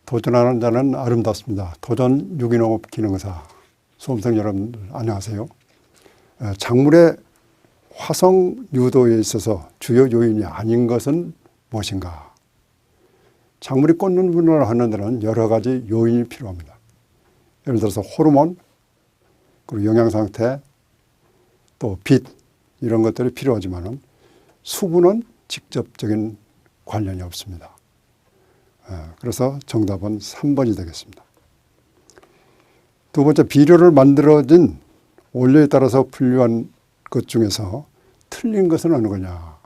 도전하는 자는 아름답습니다. 도전 유기농업 기능사 수험생 여러분들 안녕하세요. 작물의 화성 유도에 있어서 주요 요인이 아닌 것은 무엇인가? 작물이 꽂는 분을 하는 데는 여러 가지 요인이 필요합니다. 예를 들어서 호르몬, 그리고 영양 상태, 또 빛 이런 것들이 필요하지만 수분은 직접적인 관련이 없습니다. 그래서 정답은 3번이 되겠습니다. 두 번째, 비료를 만들어진 원료에 따라서 분류한 것 중에서 틀린 것은 어느 거냐.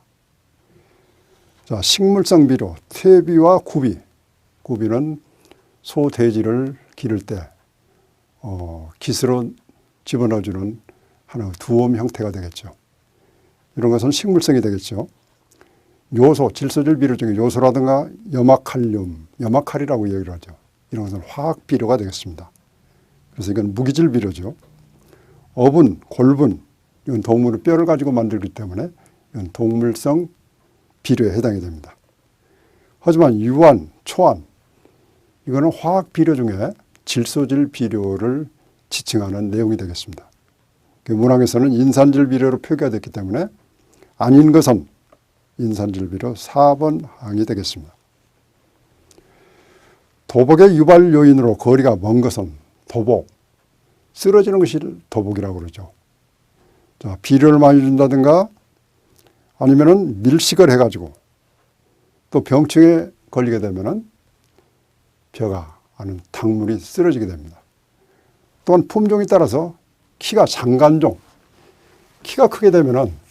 자, 식물성 비료, 퇴비와 구비. 구비는 소, 돼지를 기를 때 깃으로 집어넣어주는 하나의 두엄 형태가 되겠죠. 이런 것은 식물성이 되겠죠. 요소, 질소질 비료 중에 요소라든가 염화칼륨, 염화칼이라고 얘기를 하죠. 이런 것은 화학 비료가 되겠습니다. 그래서 이건 무기질 비료죠. 어분, 골분, 이건 동물의 뼈를 가지고 만들기 때문에 이건 동물성 비료에 해당이 됩니다. 하지만 유한, 초안, 이거는 화학 비료 중에 질소질 비료를 지칭하는 내용이 되겠습니다. 문항에서는 인산질 비료로 표기가 됐기 때문에 아닌 것은 인산질 비료 4번 항이 되겠습니다. 도복의 유발 요인으로 거리가 먼 것은 도복, 쓰러지는 것이 도복이라고 그러죠. 자, 비료를 많이 준다든가 아니면은 밀식을 해가지고 또 병충해 걸리게 되면은 벼가 아는 작물이 쓰러지게 됩니다. 또한 품종에 따라서 키가 장간종, 키가 크게 되면은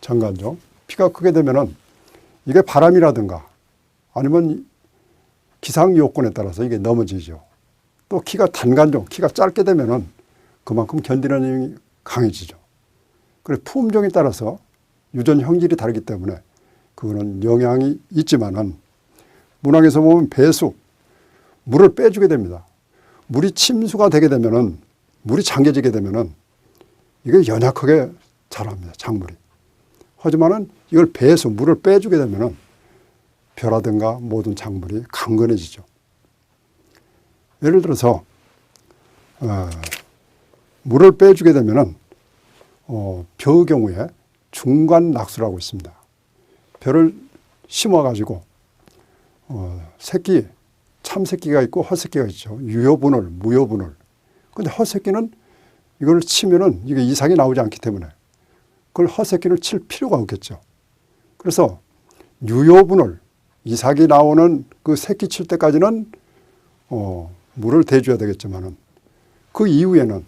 장간종, 키가 크게 되면은 이게 바람이라든가 아니면 기상 요건에 따라서 이게 넘어지죠. 또 키가 단간종, 키가 짧게 되면은 그만큼 견디는 힘이 강해지죠. 그래서 품종에 따라서 유전 형질이 다르기 때문에 그거는 영향이 있지만은 문항에서 보면 배수, 물을 빼주게 됩니다. 물이 침수가 되게 되면은 물이 잠겨지게 되면은 이게 연약하게 자랍니다. 작물이. 하지만은 이걸 배수, 물을 빼주게 되면은 벼라든가 모든 작물이 강건해지죠. 예를 들어서 물을 빼주게 되면은 벼의 경우에 중간 낙수라고 있습니다. 벼를 심어가지고 새끼, 참새끼가 있고 헛새끼가 있죠. 유효분을, 무효분을. 근데 헛새끼는 이걸 치면은 이게 이삭이 나오지 않기 때문에 그걸 헛새끼를 칠 필요가 없겠죠. 그래서 유효분을, 이삭이 나오는 그 새끼 칠 때까지는 물을 대줘야 되겠지만은 그 이후에는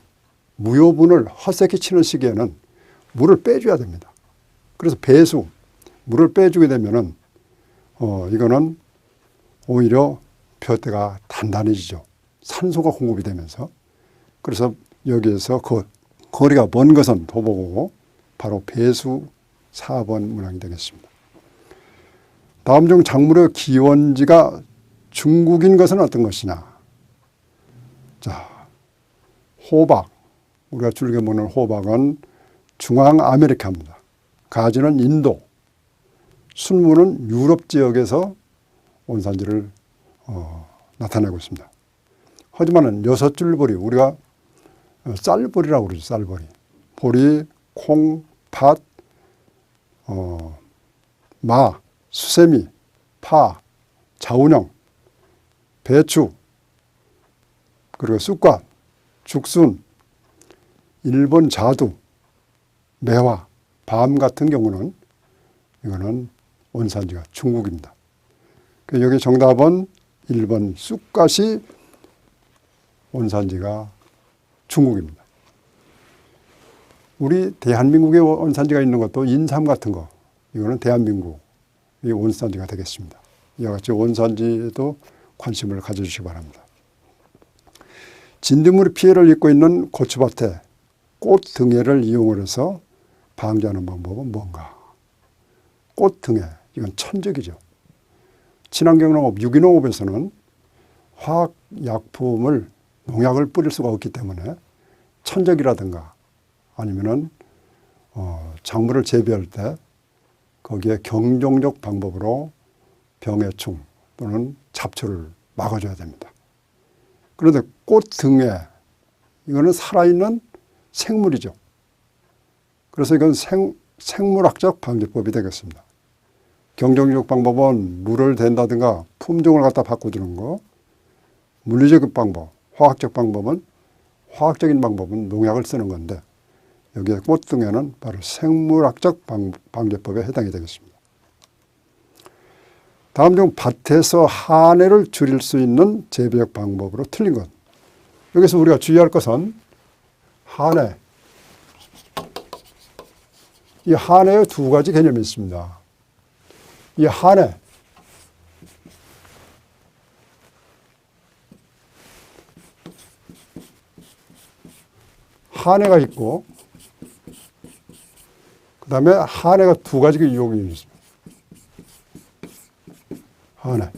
무효분을 헛새끼 치는 시기에는 물을 빼줘야 됩니다. 그래서 배수, 물을 빼주게 되면은 이거는 오히려 벼대가 단단해지죠. 산소가 공급이 되면서. 그래서 여기에서 거리가 먼 것은 도보고 바로 배수 4번 문항이 되겠습니다. 다음 중 작물의 기원지가 중국인 것은 어떤 것이냐. 자, 호박. 우리가 즐겨 먹는 호박은 중앙아메리카입니다. 가지는 인도, 순무는 유럽 지역에서 원산지를 나타내고 있습니다. 하지만 여섯 줄 보리, 우리가 쌀보리라고 그러죠. 쌀보리. 보리, 콩, 팥, 마, 수세미, 파, 자운형, 배추, 그리고 쑥갓, 죽순, 일본 자두, 매화, 밤 같은 경우는 이거는 원산지가 중국입니다. 여기 정답은 1번 쑥갓이 원산지가 중국입니다. 우리 대한민국에 원산지가 있는 것도 인삼 같은 거, 이거는 대한민국의 원산지가 되겠습니다. 이와 같이 원산지에도 관심을 가져주시기 바랍니다. 진드물이 피해를 입고 있는 고추밭에 꽃 등해를 이용을 해서 방지하는 방법은 뭔가? 꽃 등해, 이건 천적이죠. 친환경농업, 유기농업에서는 화학약품을, 농약을 뿌릴 수가 없기 때문에 천적이라든가 아니면은 작물을 재배할 때 거기에 경종적 방법으로 병해충 또는 잡초를 막아줘야 됩니다. 그런데 꽃 등에 이거는 살아있는 생물이죠. 그래서 이건 생물학적 방제법이 되겠습니다. 경정적 방법은 물을 댄다든가 품종을 갖다 바꿔주는 거, 물리적 방법, 화학적 방법은 화학적인 방법은 농약을 쓰는 건데 여기에 꽃 등에는 바로 생물학적 방제법에 해당이 되겠습니다. 다음 중 밭에서 한해를 줄일 수 있는 재배적 방법으로 틀린 것. 여기서 우리가 주의할 것은 한해. 이 한해의 두 가지 개념이 있습니다. 이 한해. 한해가 있고 그 다음에 한해가 두 가지 유형이 있습니다. 한해.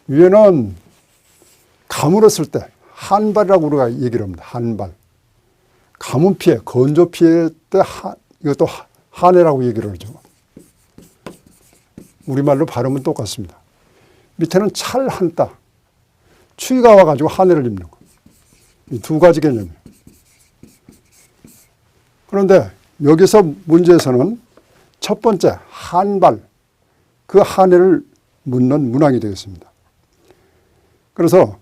위에는 가물었을 때 한발이라고 우리가 얘기를 합니다. 한발. 가뭄 피해, 건조 피해 때 이것도 한해라고 얘기를 하죠. 우리말로 발음은 똑같습니다. 밑에는 찰 한 따. 추위가 와가지고 한해를 입는 거. 이 두 가지 개념이에요. 그런데 여기서 문제에서는 첫 번째 한발, 그 한해를 묻는 문항이 되겠습니다. 그래서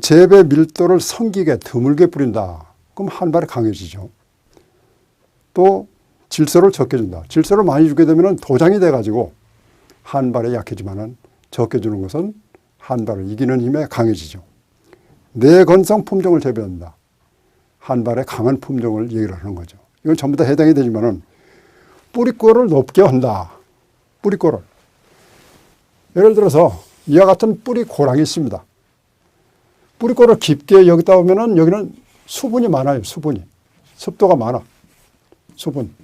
재배 밀도를 성기게 드물게 뿌린다. 그럼 한발이 강해지죠. 또 질소를 적게 준다. 질소를 많이 주게 되면 도장이 돼가지고 한발에 약해지만 적게 주는 것은 한발을 이기는 힘에 강해지죠. 내건성 품종을 재배한다. 한발에 강한 품종을 얘기를 하는 거죠. 이건 전부 다 해당이 되지만은 뿌리꼴을 높게 한다. 뿌리꼴을. 예를 들어서 이와 같은 뿌리 고랑이 있습니다. 뿌리꼴을 깊게 여기다 오면은 여기는 수분이 많아요. 수분이. 습도가 많아. 수분.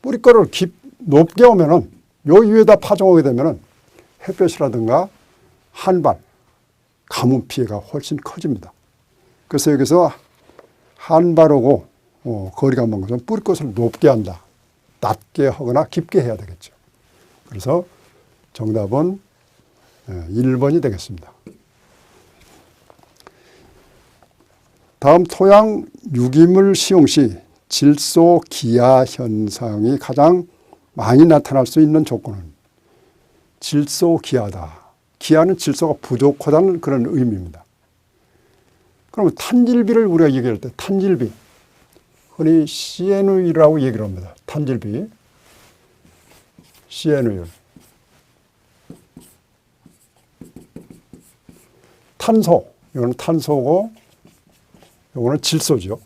뿌리꼴을 높게 오면은 요 위에다 파종하게 되면은 햇볕이라든가 한발, 가뭄 피해가 훨씬 커집니다. 그래서 여기서 한발하고 거리가 먼 것은 뿌리꽃을 높게 한다. 낮게 하거나 깊게 해야 되겠죠. 그래서 정답은 1번이 되겠습니다. 다음 토양 유기물 시용 시 질소 기하 현상이 가장 많이 나타날 수 있는 조건은 질소 기하다. 기하는 질소가 부족하다는 그런 의미입니다. 그러면 탄질비를 우리가 얘기할 때 탄질비, 흔히 CNU라고 얘기를 합니다. 탄질비, CNU. 탄소, 이거는 탄소고 이거는 질소죠.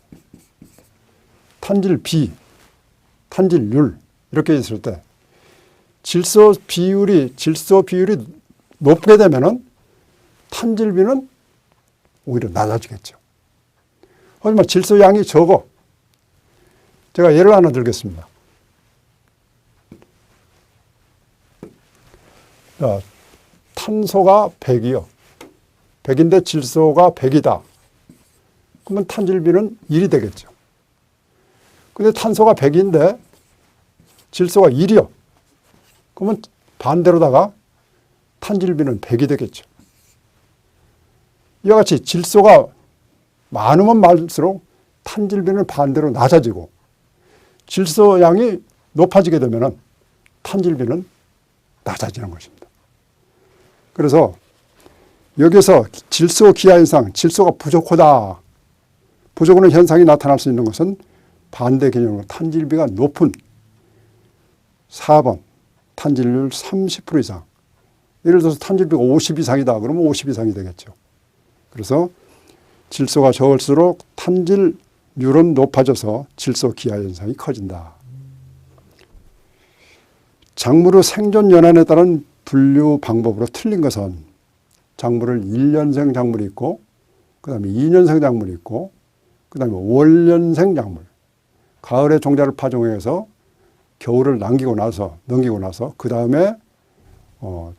탄질비, 탄질률 이렇게 있을 때 질소 비율이 높게 되면은 탄질비는 오히려 낮아지겠죠. 하지만 질소 양이 적어. 제가 예를 하나 들겠습니다. 자, 탄소가 100이요. 100인데 질소가 100이다. 그러면 탄질비는 1이 되겠죠. 근데 탄소가 100인데 질소가 1이요. 그러면 반대로다가 탄질비는 100이 되겠죠. 이와 같이 질소가 많으면 많을수록 탄질비는 반대로 낮아지고 질소 양이 높아지게 되면 탄질비는 낮아지는 것입니다. 그래서 여기서 질소 기하 현상, 질소가 부족하다. 부족한 현상이 나타날 수 있는 것은 반대 개념으로 탄질비가 높은 4번 탄질률 30% 이상. 예를 들어서 탄질비가 50 이상이다. 그러면 50 이상이 되겠죠. 그래서 질소가 적을수록 탄질률은 높아져서 질소 기하 현상이 커진다. 작물의 생존 연한에 따른 분류 방법으로 틀린 것은 작물을 1년생 작물이 있고 그 다음에 2년생 작물이 있고 그 다음에 월년생 작물. 가을에 종자를 파종해서 겨울을 넘기고 나서 그 다음에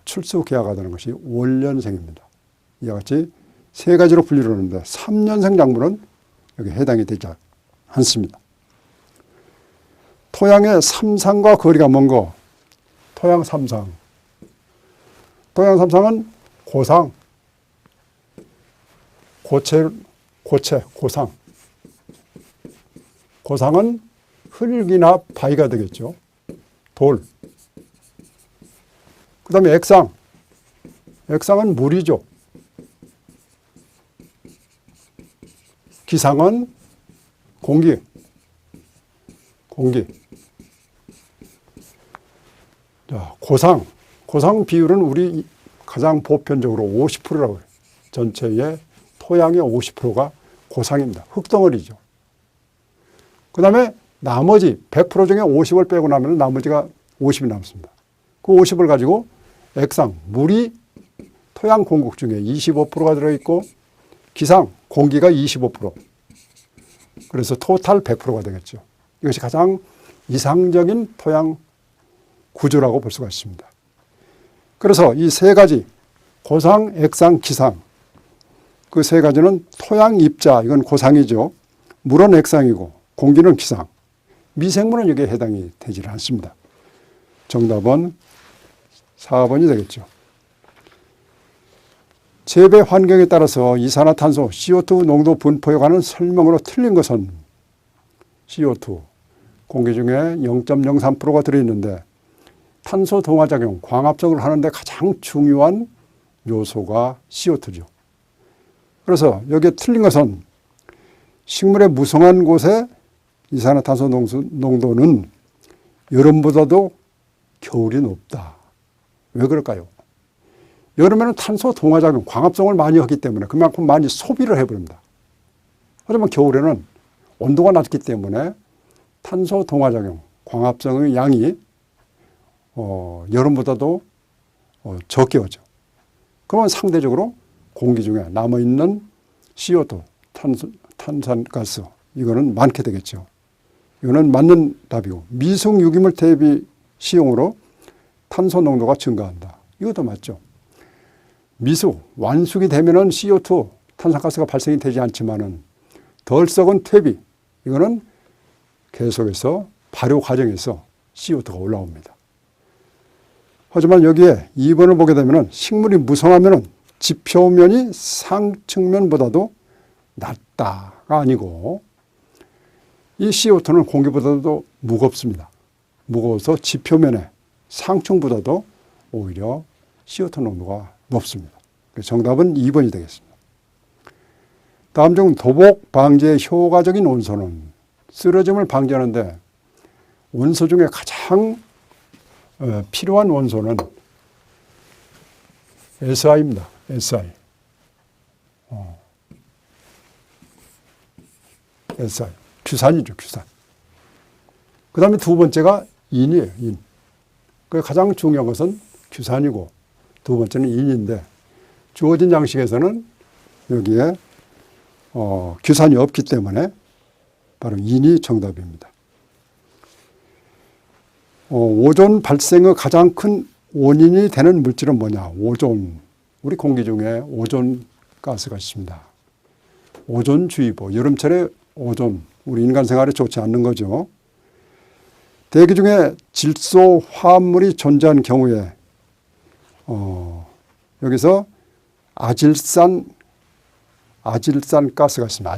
출수 기하가 되는 것이 월년생입니다. 이와 같이 세 가지로 분류를 하는데 3년생 작물은 여기 해당이 되지 않습니다. 토양의 삼상과 거리가 먼 거, 토양 삼상. 토양 삼상은 고상, 고상. 고상은 흙이나 바위가 되겠죠. 돌. 그 다음에 액상. 액상은 물이죠. 기상은 공기. 자, 고상 비율은 우리 가장 보편적으로 50%라고 해요. 전체의 토양의 50%가 고상입니다. 흙덩어리죠. 그 다음에 나머지 100% 중에 50을 빼고 나면 나머지가 50이 남습니다. 그 50을 가지고 액상, 물이 토양 공급 중에 25%가 들어있고 기상, 공기가 25%. 그래서 토탈 100%가 되겠죠. 이것이 가장 이상적인 토양 구조라고 볼 수가 있습니다. 그래서 이 세 가지 고상, 액상, 기상 그 세 가지는 토양 입자, 이건 고상이죠. 물은 액상이고 공기는 기상. 미생물은 여기에 해당이 되지 않습니다. 정답은 4번이 되겠죠. 재배 환경에 따라서 이산화탄소 CO2 농도 분포에 관한 설명으로 틀린 것은 CO2, 공기 중에 0.03%가 들어있는데 탄소 동화작용, 광합성을 하는데 가장 중요한 요소가 CO2죠. 그래서 여기에 틀린 것은 식물의 무성한 곳에 이산화탄소 농도는 여름보다도 겨울이 높다. 왜 그럴까요? 여름에는 탄소 동화작용, 광합성을 많이 하기 때문에 그만큼 많이 소비를 해버립니다. 하지만 겨울에는 온도가 낮기 때문에 탄소 동화작용, 광합성의 양이 여름보다도 적게 오죠. 그러면 상대적으로 공기 중에 남아있는 CO2, 탄산가스, 이거는 많게 되겠죠. 이거는 맞는 답이고, 미숙 유기물 대비 시용으로 탄소 농도가 증가한다. 이것도 맞죠. 미숙, 완숙이 되면은 CO2, 탄산가스가 발생이 되지 않지만은 덜 썩은 퇴비, 이거는 계속해서 발효 과정에서 CO2가 올라옵니다. 하지만 여기에 2번을 보게 되면은 식물이 무성하면은 지표면이 상층면보다도 낮다가 아니고 이 CO2는 공기보다도 무겁습니다. 무거워서 지표면에 상층보다도 오히려 CO2 농도가 높습니다. 정답은 2번이 되겠습니다. 다음 중 도복 방지의 효과적인 원소는 쓰러짐을 방지하는데 원소 중에 가장 필요한 원소는 SI입니다. SI. SI. 규산이죠, 규산. 그 다음에 두 번째가 인이에요, 인. 가장 중요한 것은 규산이고 두 번째는 인인데 주어진 양식에서는 여기에 규산이 없기 때문에 바로 인이 정답입니다. 오존 발생의 가장 큰 원인이 되는 물질은 뭐냐? 오존. 우리 공기 중에 오존 가스가 있습니다. 오존주의보. 여름철에 오존. 우리 인간 생활에 좋지 않는 거죠. 대기 중에 질소 화합물이 존재한 경우에 여기서 아질산 가스가 있습니다.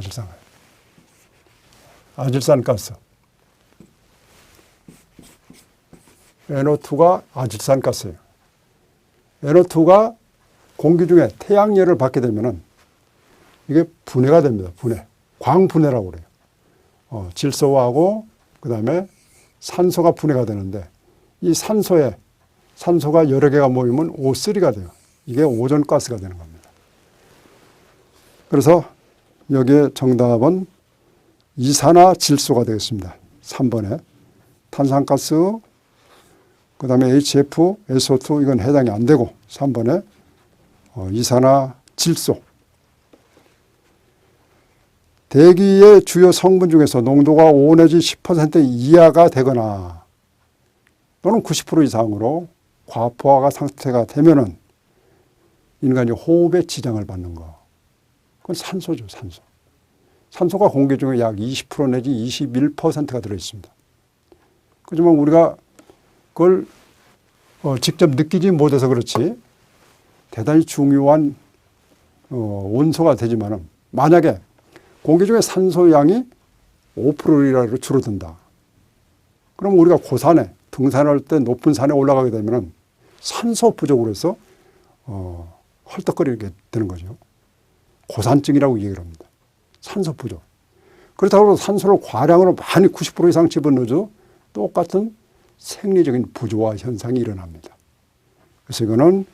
아질산 가스. NO2가 아질산 가스예요. NO2가 공기 중에 태양열을 받게 되면은 이게 분해가 됩니다. 분해. 광분해라고 그래요. 질소하고 그다음에 산소가 분해가 되는데 이 산소가 여러 개가 모이면 O3가 돼요. 이게 오존가스가 되는 겁니다. 그래서 여기에 정답은 이산화질소가 되겠습니다. 3번에 탄산가스, 그 다음에 HF, SO2 이건 해당이 안 되고 3번에 이산화질소. 대기의 주요 성분 중에서 농도가 5 내지 10% 이하가 되거나 또는 90% 이상으로 과포화가 상태가 되면은 인간이 호흡에 지장을 받는 거. 그건 산소죠, 산소. 산소가 공기 중에 약 20% 내지 21%가 들어있습니다. 하지만 우리가 그걸 직접 느끼지 못해서 그렇지 대단히 중요한 원소가 되지만은 만약에 공기 중에 산소 양이 5%이라도 줄어든다. 그럼 우리가 고산에 등산할 때 높은 산에 올라가게 되면은 산소 부족으로 해서 헐떡거리게 되는 거죠. 고산증이라고 얘기를 합니다. 산소 부족. 그렇다고 산소를 과량으로 많이 90% 이상 집어넣어도 똑같은 생리적인 부조화 현상이 일어납니다. 그래서 이거는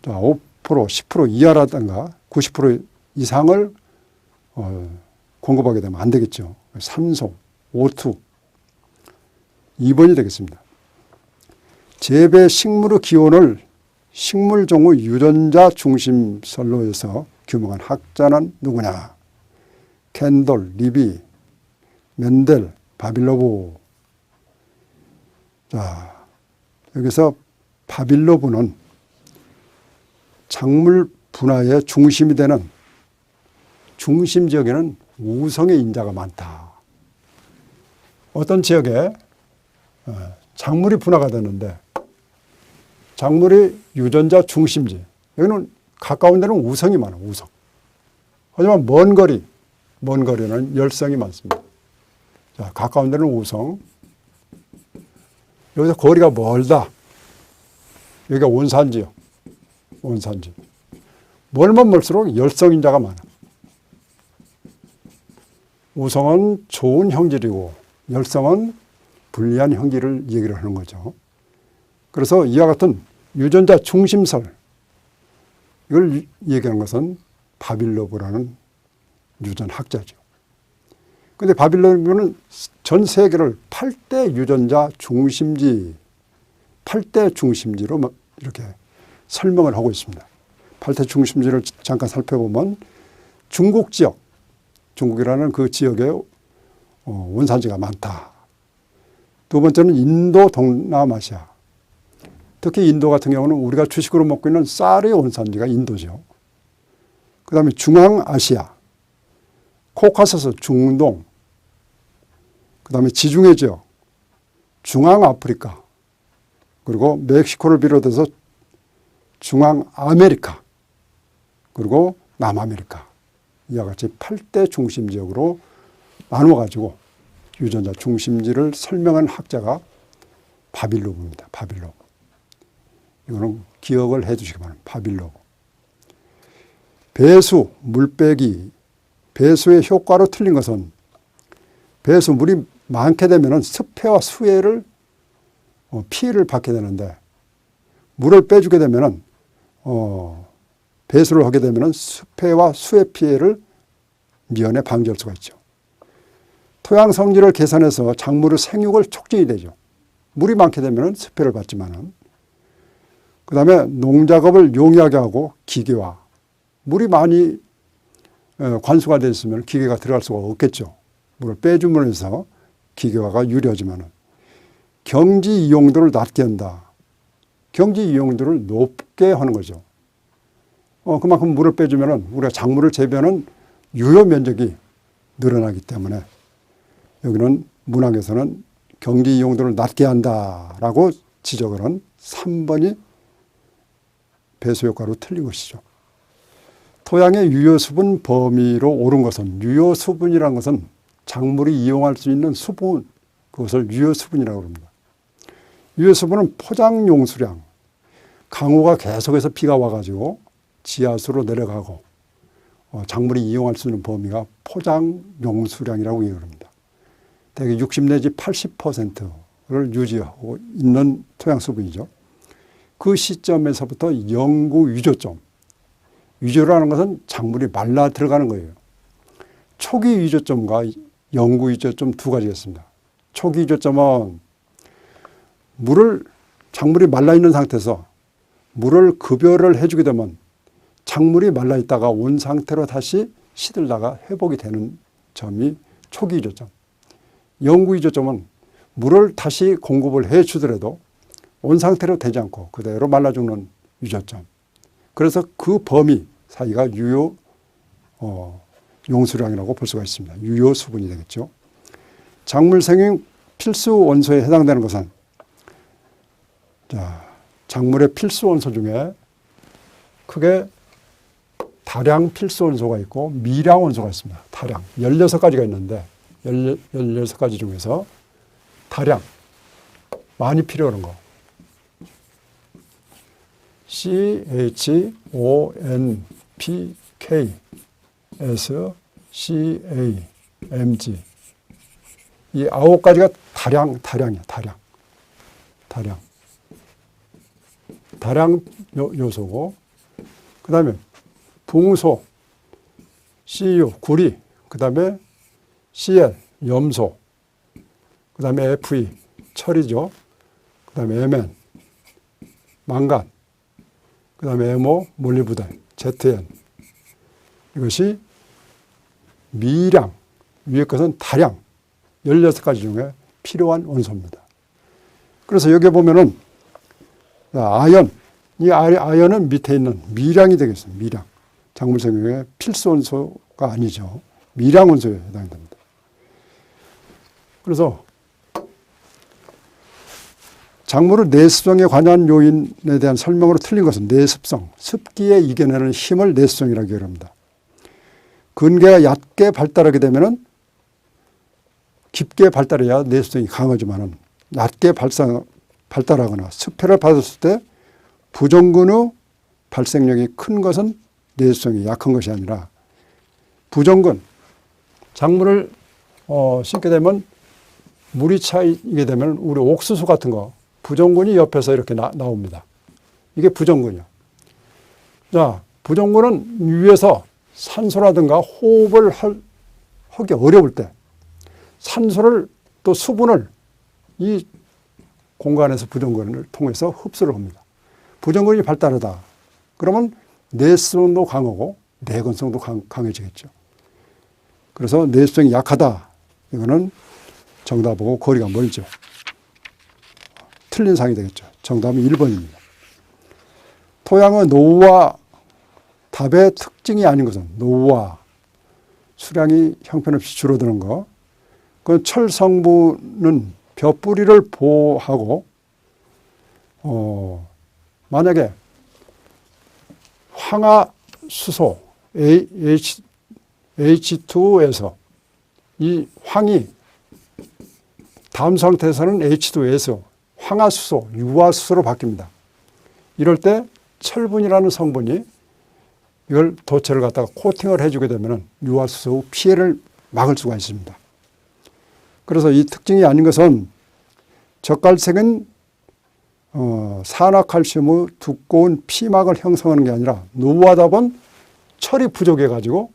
5%, 10% 이하라든가 90% 이상을 공급하게 되면 안 되겠죠. 산소, O2. 2번이 되겠습니다. 재배 식물의 기원을 식물종의 유전자 중심설로 해서 규명한 학자는 누구냐? 캔돌, 리비, 멘델, 바빌로브. 자, 여기서 바빌로브는 작물 분화의 중심이 되는 중심 지역에는 우성의 인자가 많다. 어떤 지역에 작물이 분화가 되는데 작물이 유전자 중심지, 여기는 가까운 데는 우성이 많아요. 우성. 하지만 먼 거리는 열성이 많습니다. 자, 가까운 데는 우성. 여기서 거리가 멀다. 여기가 원산지요. 원산지. 멀면 멀수록 열성인자가 많아. 우성은 좋은 형질이고 열성은 불리한 형질을 얘기를 하는 거죠. 그래서 이와 같은 유전자 중심설, 이걸 얘기하는 것은 바빌로브라는 유전학자죠. 그런데 바빌로브는 전 세계를 8대 유전자 중심지, 8대 중심지로 이렇게 설명을 하고 있습니다. 8대 중심지를 잠깐 살펴보면 중국 지역, 중국이라는 그 지역에 원산지가 많다. 두 번째는 인도, 동남아시아. 특히 인도 같은 경우는 우리가 주식으로 먹고 있는 쌀의 원산지가 인도죠. 그 다음에 중앙아시아, 코카서스, 중동, 그 다음에 지중해 지역, 중앙아프리카, 그리고 멕시코를 비롯해서 중앙아메리카, 그리고 남아메리카. 이와 같이 8대 중심 지역으로 나누어가지고 유전자 중심지를 설명한 학자가 바빌로브입니다. 바빌로브. 이거는 기억을 해 주시기 바랍니다. 바빌로브. 배수, 물빼기, 배수의 효과로 틀린 것은 배수, 물이 많게 되면 습해와 수해를 피해를 받게 되는데 물을 빼주게 되면 배수를 하게 되면 습해와 수해 피해를 미연에 방지할 수가 있죠. 토양 성질을 개선해서 작물의 생육을 촉진이 되죠. 물이 많게 되면 습해를 받지만은. 그 다음에 농작업을 용이하게 하고 기계화. 물이 많이 관수가 되어 있으면 기계가 들어갈 수가 없겠죠. 물을 빼주면서 기계화가 유리하지만은. 경지 이용도를 낮게 한다. 경지 이용도를 높게 하는 거죠. 그만큼 물을 빼주면은 우리가 작물을 재배하는 유효 면적이 늘어나기 때문에 여기는 문학에서는 경지 이용도를 낮게 한다라고 지적을 한 3번이 배수 효과로 틀린 것이죠. 토양의 유효수분 범위로 옳은 것은, 유효수분이라는 것은 작물이 이용할 수 있는 수분, 그것을 유효수분이라고 합니다. 유효수분은 포장용수량, 강우가 계속해서 비가 와가지고 지하수로 내려가고 작물이 이용할 수 있는 범위가 포장용수량이라고 얘기합니다. 대개 60 내지 80%를 유지하고 있는 토양 수분이죠. 그 시점에서부터 영구 위조점. 위조라는 것은 작물이 말라 들어가는 거예요. 초기 위조점과 영구 위조점 두 가지가 있습니다. 초기 위조점은 작물이 말라있는 상태에서 물을 급여를 해주게 되면 작물이 말라있다가 온 상태로 다시 시들다가 회복이 되는 점이 초기 위조점. 영구 위조점은 물을 다시 공급을 해 주더라도 온 상태로 되지 않고 그대로 말라 죽는 위조점. 그래서 그 범위 사이가 유효 용수량이라고 볼 수가 있습니다. 유효 수분이 되겠죠. 작물 생육 필수 원소에 해당되는 것은, 자, 작물의 필수 원소 중에 크게 다량 필수 원소가 있고 미량 원소가 있습니다. 다량 16가지가 있는데 16가지 중에서 다량 많이 필요한 거 CHONPK S CAMG 이 9가지가 다량이야. 다량 요소고, 그 다음에 붕소, CU, 구리, 그 다음에 CL, 염소, 그 다음에 FE, 철이죠. 그 다음에 MN, 망간, 그 다음에 MO, 몰리브덴, ZN. 이것이 미량, 위에 것은 다량, 16가지 중에 필요한 원소입니다. 그래서 여기 보면은 아연, 이 아연은 밑에 있는 미량이 되겠습니다. 미량. 작물 생명의 필수 원소가 아니죠. 미량 원소에 해당이 됩니다. 그래서 작물의 내습성에 관한 요인에 대한 설명으로 틀린 것은 내습성, 습기에 이겨내는 힘을 내습성이라고 합니다. 근계가 얕게 발달하게 되면은 깊게 발달해야 내습성이 강하지만은 얕게 발달하거나 습해를 받았을 때 부정근의 발생력이 큰 것은 내습성이 약한 것이 아니라 부정근, 작물을 심게 되면 물이 차이게 되면 우리 옥수수 같은 거 부정근이 옆에서 이렇게 나옵니다. 이게 부정근이요. 자, 부정근은 위에서 산소라든가 호흡을 하기 어려울 때 산소를 또 수분을 이 공간에서 부정근을 통해서 흡수를 합니다. 부정근이 발달하다. 그러면 내습성도 강하고 내근성도 강해지겠죠. 그래서 내습성이 약하다. 이거는 정답하고 거리가 멀죠. 틀린 상이 되겠죠. 정답은 1번입니다. 토양의 노후와 답의 특징이 아닌 것은 노후와 수량이 형편없이 줄어드는 것. 그 철 성분은 벼뿌리를 보호하고 만약에 황화수소 H2O에서 이 황이 다음 상태에서는 H2O에서 황화수소, 유화수소로 바뀝니다. 이럴 때 철분이라는 성분이 이걸 도체를 갖다가 코팅을 해주게 되면 유화수소 피해를 막을 수가 있습니다. 그래서 이 특징이 아닌 것은 젓갈색은 산화칼슘의 두꺼운 피막을 형성하는 게 아니라 노후하다 보면 철이 부족해가지고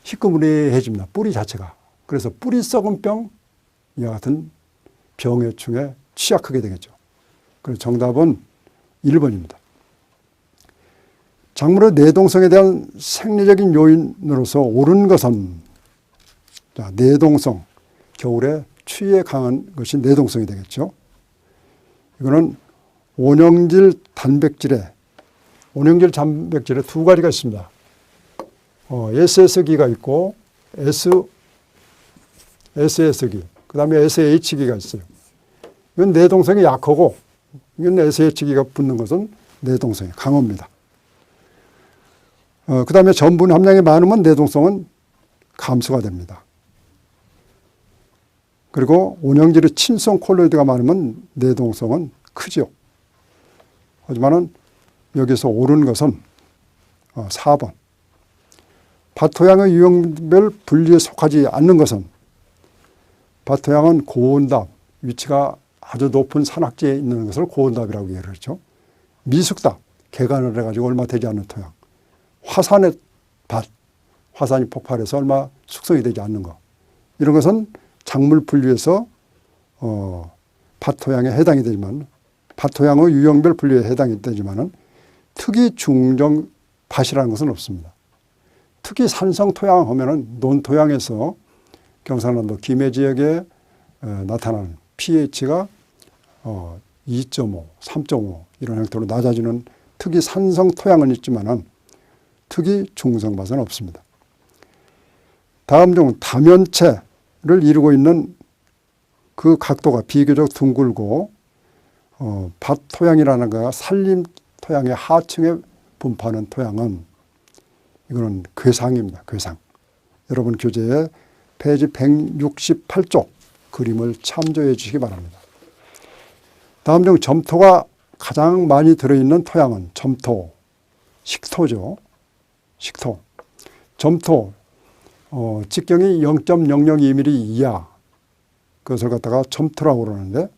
희끄무리해집니다. 뿌리 자체가. 그래서 뿌리 썩은 병, 이와 같은 병해충에 취약하게 되겠죠. 그래서 정답은 1번입니다. 작물의 내동성에 대한 생리적인 요인으로서 옳은 것은, 자, 내동성, 겨울에 추위에 강한 것이 내동성이 되겠죠. 이거는 온형질 단백질에 두 가지가 있습니다. SS기가 있고 SS기, 그 다음에 SH기가 있어요. 이건 내동성이 약하고, 이건 SH기가 붙는 것은 내동성이 강합니다. 그 다음에 전분 함량이 많으면 내동성은 감소가 됩니다. 그리고 온형질의 친성 콜로이드가 많으면 내동성은 크죠. 하지만은 여기서 옳은 것은 4번. 밭토양의 유형별 분리에 속하지 않는 것은, 밭토양은 고온답, 위치가 아주 높은 산악지에 있는 것을 고온답이라고 얘기를 했죠. 미숙답, 개간을 해가지고 얼마 되지 않는 토양. 화산의 밭, 화산이 폭발해서 얼마 숙성이 되지 않는 것. 이런 것은 작물 분류에서 밭토양에 해당이 되지만, 밭토양의 유형별 분류에 해당이 되지만은 특이 중정 밭이라는 것은 없습니다. 특히 산성 토양 하면은 논토양에서 경상남도 김해 지역에 나타나는 pH가 2.5, 3.5 이런 형태로 낮아지는 특이 산성 토양은 있지만은 특이 중성밭은 없습니다. 다음 중 다면체를 이루고 있는 그 각도가 비교적 둥글고 밭 토양이라는 거 산림 토양의 하층에 분포하는 토양은 이거는 괴상입니다. 괴상. 여러분 교재에 페이지 168쪽 그림을 참조해 주시기 바랍니다. 다음 중 점토가 가장 많이 들어있는 토양은 점토, 식토죠. 식토. 점토, 직경이 0.002mm 이하 그것을 갖다가 점토라고 그러는데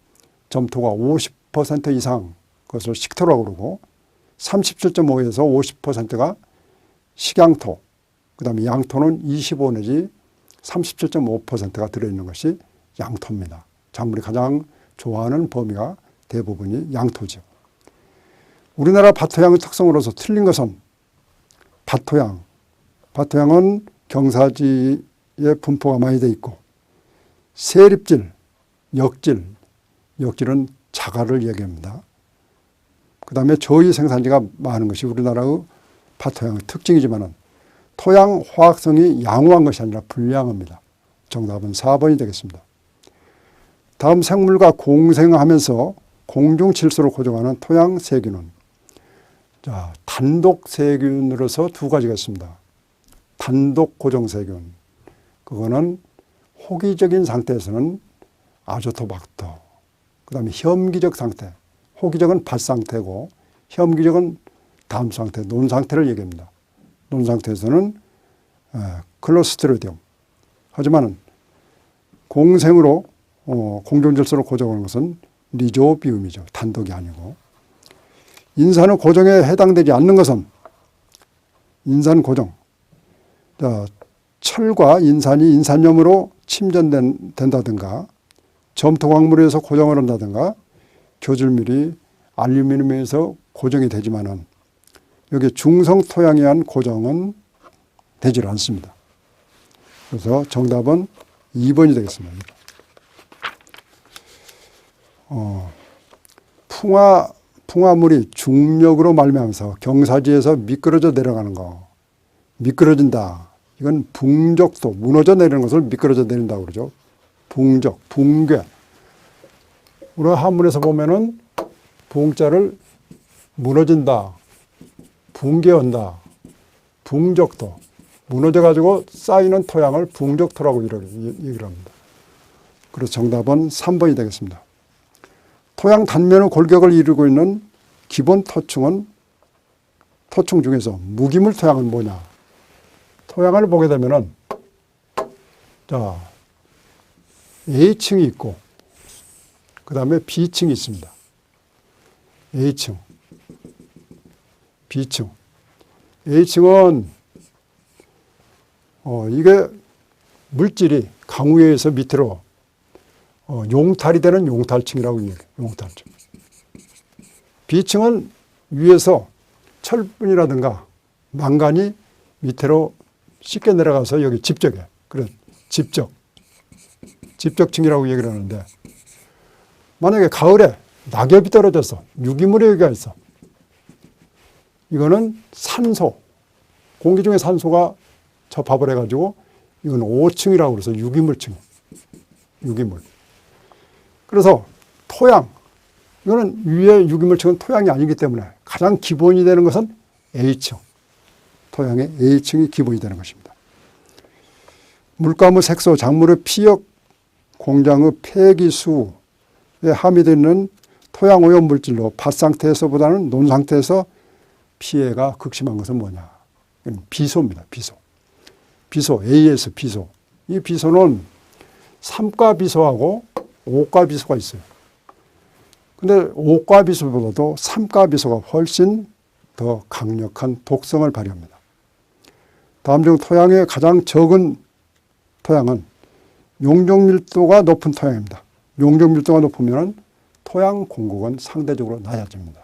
점토가 50% 이상 그것을 식토라고 그러고 37.5에서 50%가 식양토, 그 다음에 양토는 25 내지 37.5%가 들어있는 것이 양토입니다. 작물이 가장 좋아하는 범위가 대부분이 양토죠. 우리나라 밭토양의 특성으로서 틀린 것은 밭토양. 밭토양은 경사지에 분포가 많이 돼 있고 세립질, 역질은 자갈을 얘기합니다. 그 다음에 저희 생산지가 많은 것이 우리나라의 밭토양의 특징이지만 토양 화학성이 양호한 것이 아니라 불량합니다. 정답은 4번이 되겠습니다. 다음 생물과 공생하면서 공중질소를 고정하는 토양 세균은 단독 세균으로서 두 가지가 있습니다. 단독 고정 세균. 그거는 호기적인 상태에서는 아조토박터. 그 다음에 혐기적 상태. 호기적은 밭 상태고 혐기적은 다음 상태, 논 상태를 얘기합니다. 논 상태에서는 클로스트리디움. 하지만 공생으로 공중질소를 고정하는 것은 리조비움이죠. 단독이 아니고. 인산의 고정에 해당되지 않는 것은 인산 고정. 철과 인산이 인산염으로 침전된다든가 점토 광물에서 고정을 한다든가 교질밀이 알루미늄에서 고정이 되지만은 여기 중성 토양에 의한 고정은 되질 않습니다. 그래서 정답은 2번이 되겠습니다. 풍화물이 중력으로 말미암아서 경사지에서 미끄러져 내려가는 거. 미끄러진다. 이건 붕적도, 무너져 내리는 것을 미끄러져 내린다고 그러죠. 붕적, 붕괴. 우리 한문에서 보면은 붕자를 무너진다, 붕괴한다, 붕적도. 무너져가지고 쌓이는 토양을 붕적토라고 얘기를 합니다. 그래서 정답은 3번이 되겠습니다. 토양 단면의 골격을 이루고 있는 기본 토층은 토층 중에서 무기물 토양은 뭐냐? 토양을 보게 되면은 A층이 있고 그 다음에 B층이 있습니다. A층, B층. A층은 이게 물질이 강우에서 밑으로 용탈이 되는 용탈층이라고 얘기해요. 용탈층. B층은 위에서 철분이라든가 망간이 밑으로 쉽게 내려가서 여기 집적에, 그런 집적층이라고 얘기를 하는데, 만약에 가을에 낙엽이 떨어져서 유기물이 여기가 있어. 이거는 산소, 공기 중에 산소가 접합을 해가지고 이건 5층이라고 그래서 유기물층, 유기물. 그래서 토양, 이거는 위에 유기물층은 토양이 아니기 때문에 가장 기본이 되는 것은 A층. 토양의 A층이 기본이 되는 것입니다. 물감의 색소, 작물의 피역, 공장의 폐기수에 함유되어 있는 토양 오염 물질로 밭 상태에서보다는 논 상태에서 피해가 극심한 것은 뭐냐? 비소입니다. 비소, AS 비소. 이 비소는 3가 비소하고 5가 비소가 있어요. 근데 5가 비소보다도 3가 비소가 훨씬 더 강력한 독성을 발휘합니다. 다음 중 토양의 가장 적은 토양은 용적밀도가 높은 토양입니다. 용적밀도가 높으면 토양 공급은 상대적으로 낮아집니다.